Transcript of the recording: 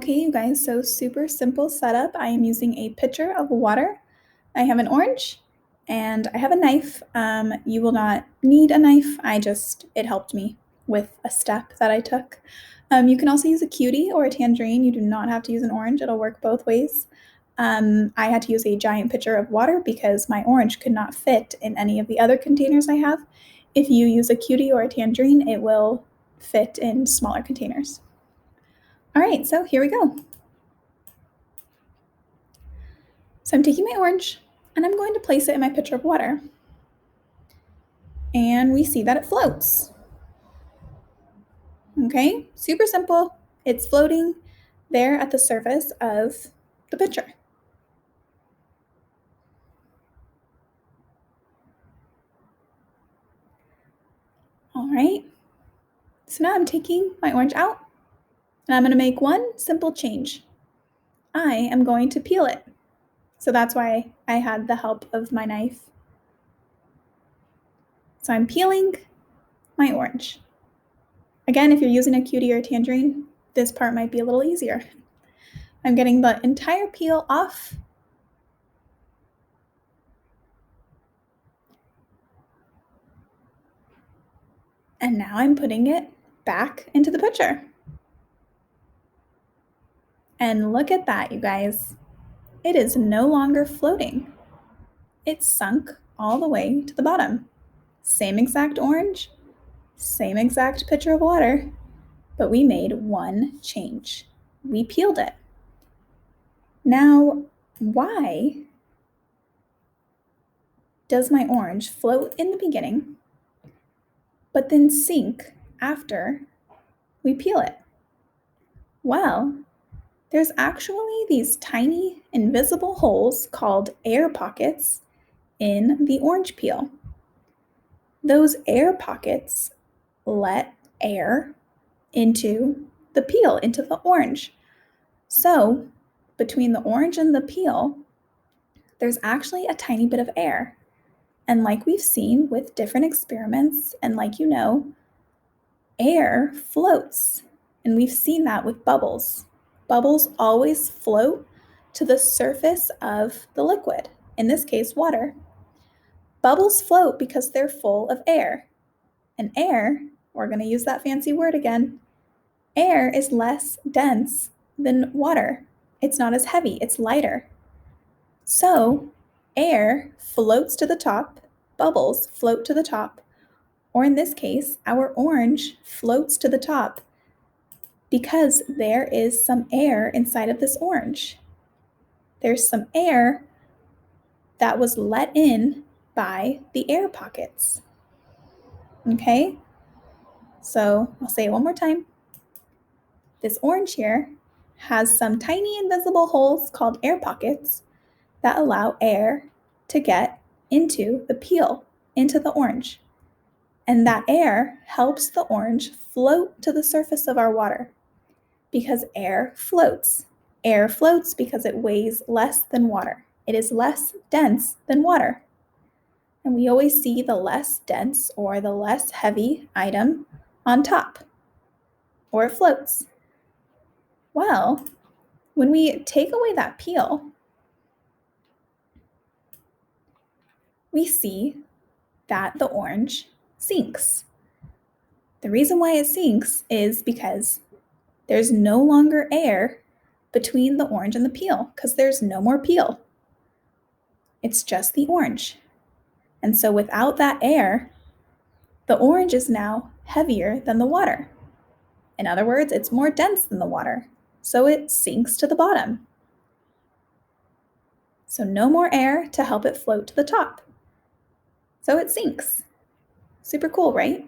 Okay, you guys, so super simple setup. I am using a pitcher of water. I have an orange and I have a knife. You will not need a knife. It helped me with a step that I took. You can also use a cutie or a tangerine. You do not have to use an orange. It'll work both ways. I had to use a giant pitcher of water because my orange could not fit in any of the other containers I have. If you use a cutie or a tangerine, it will fit in smaller containers. All right, so here we go. So I'm taking my orange and I'm going to place it in my pitcher of water. And we see that it floats. Okay, super simple. It's floating there at the surface of the pitcher. All right, so now I'm taking my orange out and I'm going to make one simple change. I am going to peel it. So that's why I had the help of my knife. So I'm peeling my orange. Again, if you're using a cutie or a tangerine, this part might be a little easier. I'm getting the entire peel off. And now I'm putting it back into the pitcher. And look at that, you guys. It is no longer floating. It's sunk all the way to the bottom. Same exact orange, same exact pitcher of water, but we made one change. We peeled it. Now, why does my orange float in the beginning, but then sink after we peel it? Well, there's actually these tiny invisible holes called air pockets in the orange peel. Those air pockets let air into the peel, into the orange. So between the orange and the peel, there's actually a tiny bit of air. And like we've seen with different experiments, and like you know, air floats. And we've seen that with bubbles. Bubbles always float to the surface of the liquid, in this case, water. Bubbles float because they're full of air. And air, we're going to use that fancy word again, air is less dense than water. It's not as heavy, it's lighter. So air floats to the top, bubbles float to the top, or in this case, our orange floats to the top because there is some air inside of this orange. There's some air that was let in by the air pockets. Okay? So I'll say it one more time. This orange here has some tiny invisible holes called air pockets that allow air to get into the peel, into the orange. And that air helps the orange float to the surface of our water because air floats. Air floats because it weighs less than water. It is less dense than water. And we always see the less dense or the less heavy item on top, or it floats. Well, when we take away that peel, we see that the orange sinks. The reason why it sinks is because there's no longer air between the orange and the peel because there's no more peel. It's just the orange. And so without that air, the orange is now heavier than the water. In other words, it's more dense than the water, so it sinks to the bottom. So no more air to help it float to the top. So it sinks. Super cool, right?